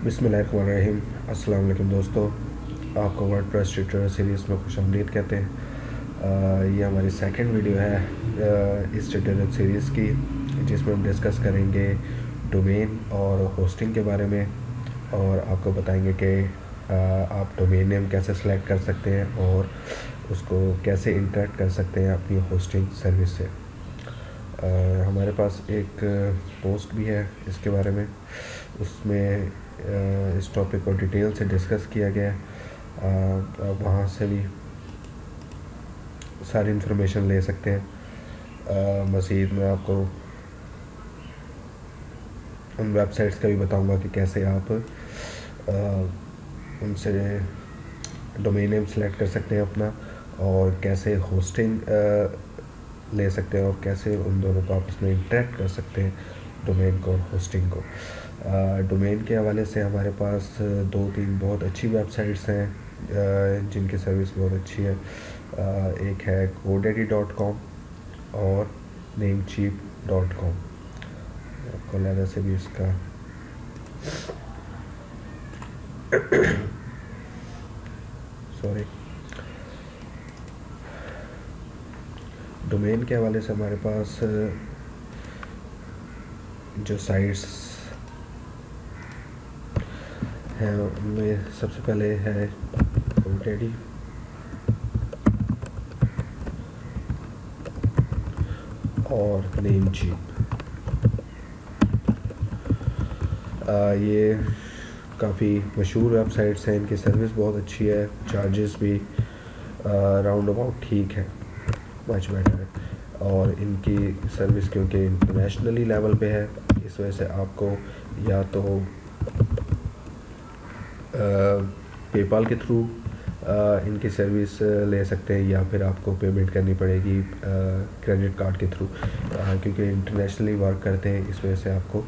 बिस्मिल्लाहिर्रहमानिर्रहीम। अस्सलाम वालेकुम दोस्तों, आपको वर्डप्रेस ट्यूटोरियल सीरीज़ में खुशामदीद कहते हैं। ये हमारी सेकंड वीडियो है इस ट्यूटोरियल सीरीज़ की, जिसमें हम डिस्कस करेंगे डोमेन और होस्टिंग के बारे में, और आपको बताएंगे कि आप डोमेन नेम कैसे सेलेक्ट कर सकते हैं और उसको कैसे इंटरेक्ट कर सकते हैं अपनी होस्टिंग सर्विस से। हमारे पास एक पोस्ट भी है इसके बारे में, उसमें इस टॉपिक को डिटेल से डिस्कस किया गया है। वहाँ से भी सारी इन्फॉर्मेशन ले सकते हैं। मज़ीद मैं आपको उन वेबसाइट्स का भी बताऊंगा कि कैसे आप उनसे डोमेन नेम सेलेक्ट कर सकते हैं अपना, और कैसे होस्टिंग ले सकते हैं, और कैसे उन दोनों को आपस में इंटरेक्ट कर सकते हैं, डोमेन को और होस्टिंग को। डोमेन के हवाले से हमारे पास 2-3 बहुत अच्छी वेबसाइट्स हैं जिनकी सर्विस बहुत अच्छी है। एक है godaddy.com और namecheap.com। आपको लहजा से भी इसका डोमेन के हवाले से हमारे पास जो साइट्स हैं उनमें सबसे पहले है GoDaddy, और नेमचीप। ये काफ़ी मशहूर वेबसाइट्स हैं, इनकी सर्विस बहुत अच्छी है, चार्जेस भी राउंड अबाउट ठीक है, मच बेटर है। और इनकी सर्विस क्योंकि इंटरनेशनली लेवल पे है, इस वजह से आपको या तो पेपाल के थ्रू इनकी सर्विस ले सकते हैं, या फिर आपको पेमेंट करनी पड़ेगी क्रेडिट कार्ड के थ्रू, क्योंकि इंटरनेशनली वर्क करते हैं। इस वजह से आपको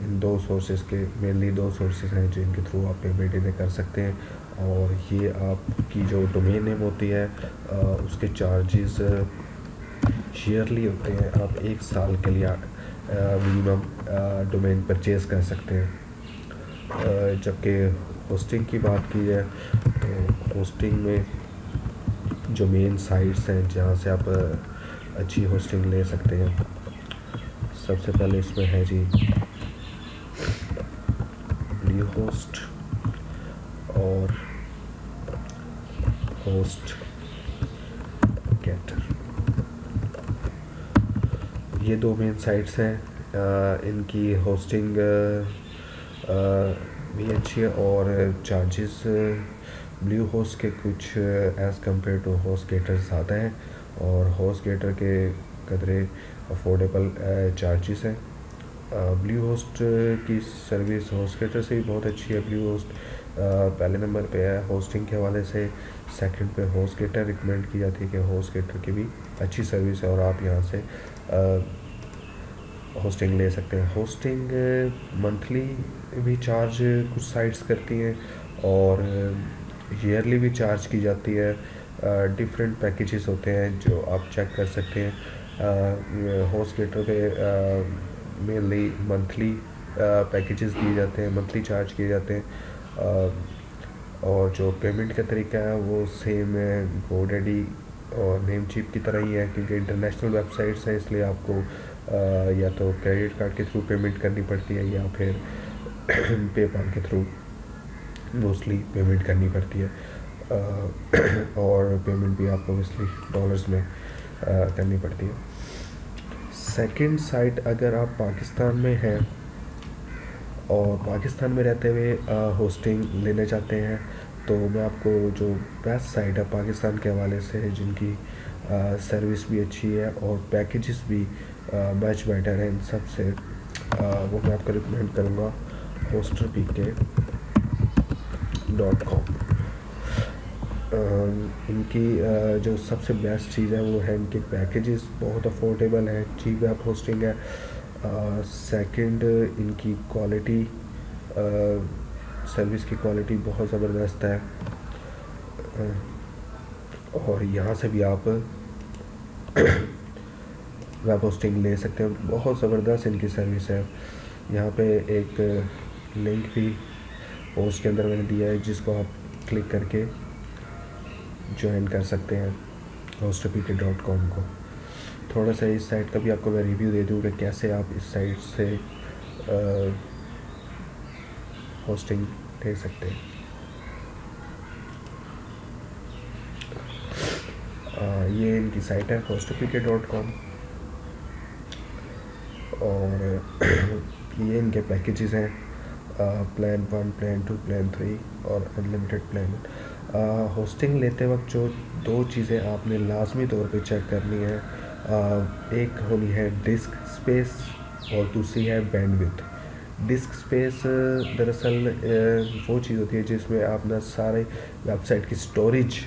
इन दो सोर्सेज़ के, मेनली 2 सोर्सेज़ हैं जिनके थ्रू आप पेमेंट इन्हें कर सकते हैं। और ये आपकी जो डोमेन नेम होती है उसके चार्जेस ईयरली होते हैं। आप 1 साल के लिए मिनिमम डोमेन परचेज़ कर सकते हैं। जबकि होस्टिंग की बात की जाए तो होस्टिंग में जो मेन साइट्स हैं जहाँ से आप अच्छी होस्टिंग ले सकते हैं, सबसे पहले इसमें है जी ब्लूहोस्ट और होस्ट गेटर। ये 2 मेन साइट्स हैं। इनकी होस्टिंग भी अच्छी है, और चार्जेस ब्लूहोस्ट के कुछ as compare to HostGator ज़्यादा हैं, और होस्ट गेटर के कदरे अफोर्डेबल चार्जेस हैं। ब्लूहोस्ट की सर्विस होस्ट गेटर से भी बहुत अच्छी है। ब्लूहोस्ट पहले नंबर पे है होस्टिंग के हवाले से, सेकंड पे होस्ट गेटर रिकमेंड की जाती है कि होस्ट गेटर की भी अच्छी सर्विस है, और आप यहाँ से होस्टिंग ले सकते हैं। होस्टिंग मंथली भी चार्ज कुछ साइट्स करती हैं, और ईयरली भी चार्ज की जाती है। डिफरेंट पैकेजेस होते हैं जो आप चेक कर सकते हैं। होस्ट गेटर पे मेनली मंथली पैकेजेस दिए जाते हैं, मंथली चार्ज किए जाते हैं, और जो पेमेंट का तरीका है वो सेम है GoDaddy और नेमचीप की तरह ही है, क्योंकि इंटरनेशनल वेबसाइट्स हैं, इसलिए आपको या तो क्रेडिट कार्ड के थ्रू पेमेंट करनी पड़ती है, या फिर पेपाल के थ्रू मोस्टली पेमेंट करनी पड़ती है। और पेमेंट भी आपको ऑब्वियसली डॉलर्स में करनी पड़ती है। सेकंड साइट, अगर आप पाकिस्तान में हैं और पाकिस्तान में रहते हुए होस्टिंग लेना चाहते हैं, तो मैं आपको जो बेस्ट साइट है पाकिस्तान के हवाले से है, जिनकी सर्विस भी अच्छी है और पैकेजेस भी मच बेटर है इन सब से, वो मैं आपको रिकमेंड करूँगा hosterpk.com। इनकी जो सबसे बेस्ट चीज़ है वो है इनके पैकेजेस बहुत अफोर्डेबल हैं, चीप वेब होस्टिंग है। सेकंड, इनकी क्वालिटी, सर्विस की क्वालिटी बहुत ज़बरदस्त है, और यहाँ से भी आप वेब होस्टिंग ले सकते हैं। बहुत ज़बरदस्त इनकी सर्विस है। यहाँ पे एक लिंक भी पोस्ट के अंदर मैंने दिया है, जिसको आप क्लिक करके ज्वाइन कर सकते हैं hostpk.com को। थोड़ा सा इस साइट का भी आपको मैं रिव्यू दे दूँ कि कैसे आप इस साइट से होस्टिंग ले सकते हैं। ये इनकी साइट है hostpk.com, और ये इनके पैकेजेस हैं, प्लान 1, प्लान 2, प्लान 3 और अनलिमिटेड प्लान। होस्टिंग लेते वक्त जो 2 चीज़ें आपने लाजमी तौर पे चेक करनी है, एक होनी है डिस्क स्पेस और दूसरी है बैंडविड्थ। डिस्क स्पेस दरअसल वो चीज़ होती है जिसमें आप ना सारे वेबसाइट की स्टोरेज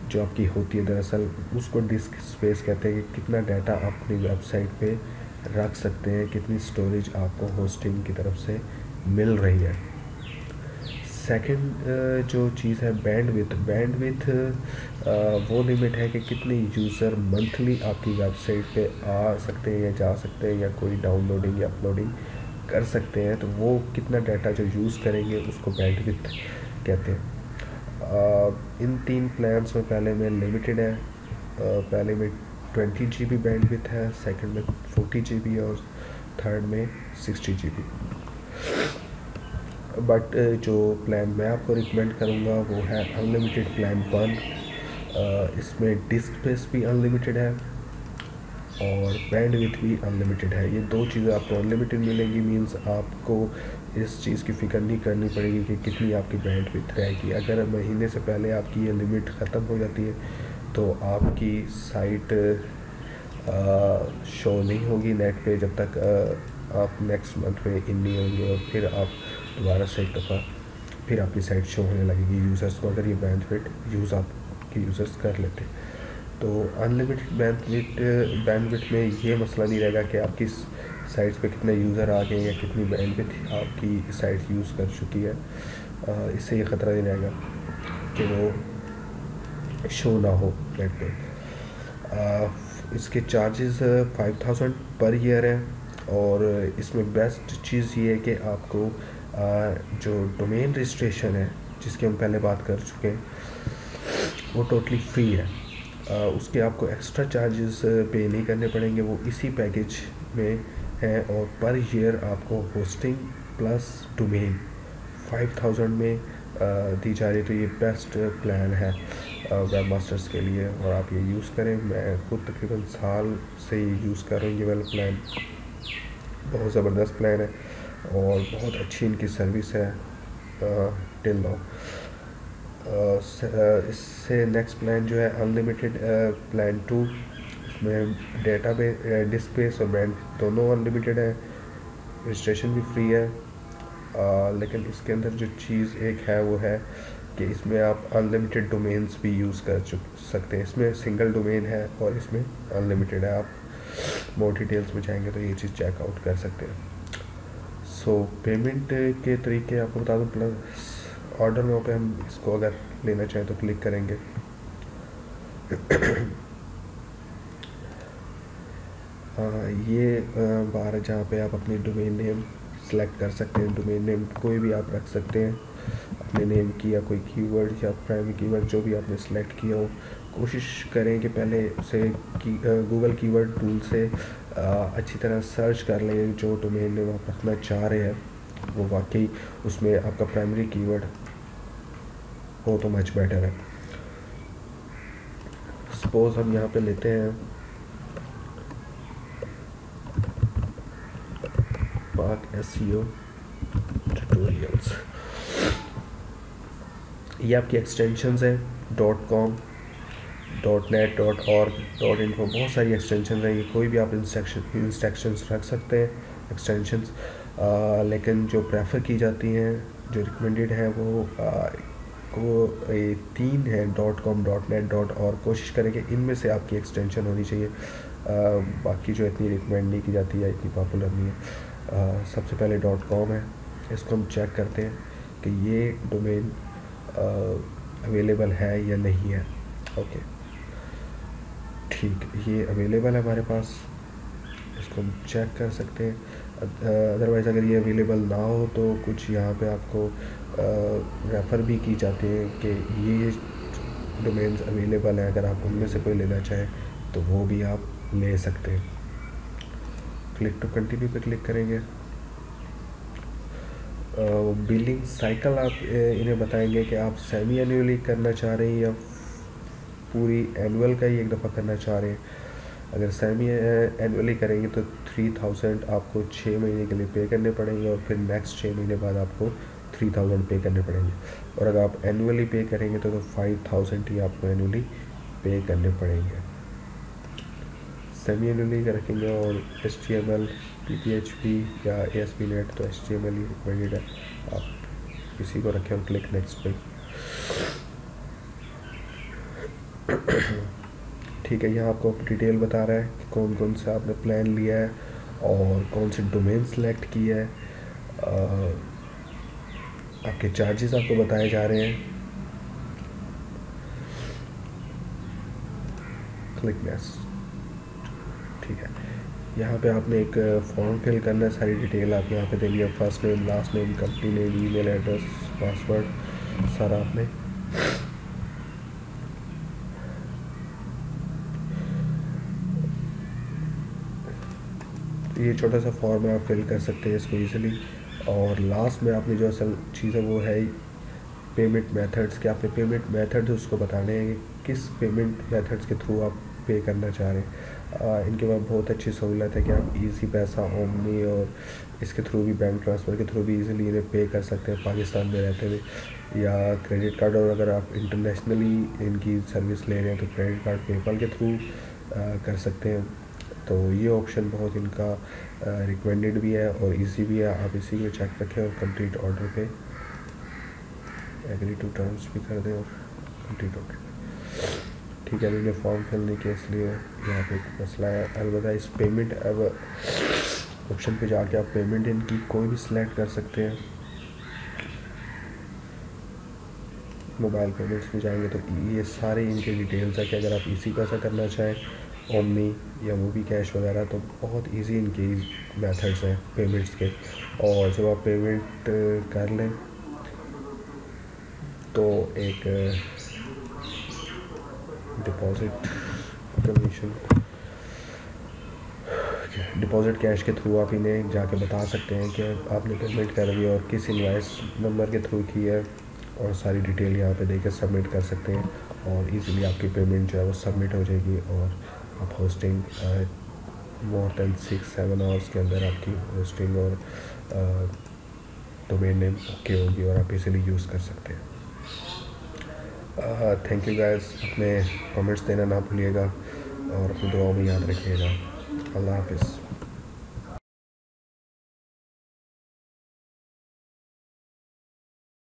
जो आपकी होती है, दरअसल उसको डिस्क स्पेस कहते हैं कि कितना डाटा आप अपनी वेबसाइट पे रख सकते हैं, कितनी स्टोरेज आपको होस्टिंग की तरफ से मिल रही है। सेकंड जो चीज़ है बैंडविड्थ। बैंडविड्थ वो लिमिट है कि कितने यूज़र मंथली आपकी वेबसाइट पे आ सकते हैं या जा सकते हैं या कोई डाउनलोडिंग या अपलोडिंग कर सकते हैं, तो वो कितना डाटा जो यूज़ करेंगे उसको बैंडविड्थ कहते हैं। इन 3 प्लान्स में पहले में लिमिटेड है, पहले में 20 GB बैंडविड्थ है, सेकंड में 40 GB और थर्ड में 60 GB। बट जो प्लान मैं आपको रिकमेंड करूँगा वो है अनलिमिटेड प्लान 1। इसमें डिस्क स्पेस भी अनलिमिटेड है और बैंडविड्थ भी अनलिमिटेड है। ये 2 चीज़ें आपको अनलिमिटेड मिलेंगी, मींस आपको इस चीज़ की फ़िक्र नहीं करनी पड़ेगी कि कितनी आपकी बैंडविड्थ रहेगी। अगर महीने से पहले आपकी ये लिमिट ख़त्म हो जाती है तो आपकी साइट शो नहीं होगी नेट पे जब तक आप नेक्स्ट मंथ में इन नहीं होंगे, और फिर आप दोबारा से एक दफ़ा फिर आपकी साइट शो होने लगेगी यूज़र्स को, अगर ये बैंडविड्थ यूज़ आपके यूज़र्स कर लेते। तो अनलिमिटेड बैंडविड्थ में ये मसला नहीं रहेगा कि आपकी साइट्स पे कितने यूज़र आ गए या कितनी बैंडविड्थ आपकी साइट यूज़ कर चुकी है। इससे ये ख़तरा नहीं रहेगा कि वो शो ना हो नेट पे। इसके चार्जेस 5000 पर ईयर है, और इसमें बेस्ट चीज़ ये है कि आपको जो डोमेन रजिस्ट्रेशन है जिसकी हम पहले बात कर चुके हैं वो टोटली फ्री है। उसके आपको एक्स्ट्रा चार्जेस पे नहीं करने पड़ेंगे, वो इसी पैकेज में है, और पर ईयर आपको होस्टिंग प्लस डोमेन 5000 में दी जा रही है। तो ये बेस्ट प्लान है वेब मास्टर्स के लिए, और आप ये यूज़ करें। मैं खुद तकरीबन साल से ये यूज़ कर रहा हूँ। ये वाला प्लान बहुत ज़बरदस्त प्लान है और बहुत अच्छी इनकी सर्विस है टिल नाउ। इससे नेक्स्ट प्लान जो है अनलिमिटेड प्लान 2। इसमें डेटा डिस्क स्पेस और बैंड दोनों अनलिमिटेड है, रजिस्ट्रेशन भी फ्री है। लेकिन इसके अंदर जो चीज़ एक है वो है कि इसमें आप अनलिमिटेड डोमेन्स भी यूज़ कर सकते हैं। इसमें सिंगल डोमेन है और इसमें अनलिमिटेड है। आप मोर डिटेल्स में जाएंगे तो ये चीज़ चेकआउट कर सकते हैं। सो पेमेंट के तरीके आपको बता दूँ, प्लस ऑर्डर में पे हम इसको अगर लेना चाहें तो क्लिक करेंगे। ये बार जहाँ पे आप अपनी डोमेन नेम सेलेक्ट कर सकते हैं। डोमेन नेम कोई भी आप रख सकते हैं अपने नेम की, या कोई कीवर्ड या प्राइमरी कीवर्ड जो भी आपने सेलेक्ट किया हो। कोशिश करें कि पहले से गूगल कीवर्ड टूल से अच्छी तरह सर्च कर लें जो डोमेन नेम आप रखना चाह रहे हैं वो वाकई उसमें आपका प्राइमरी कीवर्ड हो तो मच बेटर है। सपोज़ हम यहाँ पे लेते हैं पाक SEO ट्यूटोरियल्स। ये आपकी एक्सटेंशंस हैं .com, .net, .org, .info, बहुत सारी एक्सटेंशन हैं। ये कोई भी आप इंस्ट्रक्शंस रख सकते हैं एक्सटेंशंस, लेकिन जो प्रेफर की जाती हैं जो रिकमेंडेड है वो 3 है .com, .net, .org। कोशिश करें कि इनमें से आपकी एक्सटेंशन होनी चाहिए। बाकी जो इतनी रिकमेंड नहीं की जाती है, इतनी पॉपुलर नहीं है। सबसे पहले .com है, इसको हम चेक करते हैं कि ये डोमेन अवेलेबल है या नहीं है। ओके ठीक, ये अवेलेबल है हमारे पास, इसको हम चेक कर सकते हैं। अदरवाइज़ अगर ये अवेलेबल ना हो तो कुछ यहाँ पे आपको रेफ़र भी की जाती हैं कि ये डोमेन्स अवेलेबल हैं, अगर आप उनमें से कोई लेना चाहें तो वो भी आप ले सकते हैं। क्लिक टू कंटिन्यू पे क्लिक करेंगे। बिलिंग साइकिल आप इन्हें बताएंगे कि आप सेमी एनुअली करना चाह रहे हैं या पूरी एनुअल का ही एक दफ़ा करना चाह रहे हैं। अगर सेमी एनुअली करेंगे तो 3000 आपको 6 महीने के लिए पे करने पड़ेंगे और फिर नेक्स्ट 6 महीने बाद आपको 3000 पे करने पड़ेंगे। और अगर आप एनुअली पे करेंगे तो 5000 ही आपको एनुअली पे करने पड़ेंगे। सेमी एनुअली रखेंगे और HTML, PPHP या ASP.NET तो HTML ही रिकमेंडेड है, आप इसी को रखें और क्लिक नेक्स्ट पे। ठीक है, यहाँ आपको डिटेल बता रहा है कि कौन कौन सा आपने प्लान लिया है और कौन से डोमेन सेलेक्ट किया है। आपके चार्जेस आपको बताए जा रहे हैं। Click next. ठीक है, यहाँ पे आपने एक फॉर्म फिल करना है, सारी डिटेल आप यहाँ पे देनी है, first name, last name, company name, email address, password, सारा आपने। ये छोटा सा फॉर्म है, आप फिल कर सकते हैं इसको ईजिली। और लास्ट में आपने जो असल चीज़ है वो है पेमेंट मेथड्स, कि आपने पेमेंट मेथड्स उसको बताने हैं कि किस पेमेंट मेथड्स के थ्रू आप पे करना चाह रहे हैं। इनके पास बहुत अच्छी सहूलत है कि आप इजी पैसा, ओमनी और इसके थ्रू भी, बैंक ट्रांसफ़र के थ्रू भी इजीली इन्हें पे कर सकते हैं पाकिस्तान में रहते हुए, या क्रेडिट कार्ड। और अगर आप इंटरनेशनली इनकी सर्विस ले रहे हैं तो क्रेडिट कार्ड पेपल के थ्रू कर सकते हैं। तो ये ऑप्शन बहुत इनका रिकमेंडेड भी है और इजी भी है। आप इसी को चेक रखें और कंप्लीट ऑर्डर पे एग्री टू टर्म्स भी कर दें और कंप्लीट ऑर्डर। ठीक है, मैंने फॉर्म फिल नहीं किया इसलिए यहाँ पे एक मसला है। अलबत्ता इस पेमेंट अब ऑप्शन पे जाके आप पेमेंट इनकी कोई भी सिलेक्ट कर सकते हैं। मोबाइल पेमेंट्स में जाएंगे तो ये सारे इनके डिटेल्स है कि अगर आप इसी पैसा करना चाहें, ओमनी या मूवी कैश वगैरह, तो बहुत इजी इनके मेथड्स हैं पेमेंट्स के। और जब आप पेमेंट कर लें तो एक डिपॉजिट कमीशन, डिपॉजिट कैश के थ्रू आप इन्हें जाके बता सकते हैं कि आपने पेमेंट कर दी और किस इनवॉइस नंबर के थ्रू की है, और सारी डिटेल यहाँ पे देकर सबमिट कर सकते हैं और इजीली आपकी पेमेंट जो है वो सबमिट हो जाएगी। और आप होस्टिंग मोर देन 6-7 आवर्स के अंदर आपकी होस्टिंग और डोमेन नेम ओके होगी और आप इजीली यूज़ कर सकते हैं। थैंक यू गाइस, अपने कमेंट्स देना ना भूलिएगा और अपनी दुआओं में याद रखिएगा। अल्लाह हाफिज़।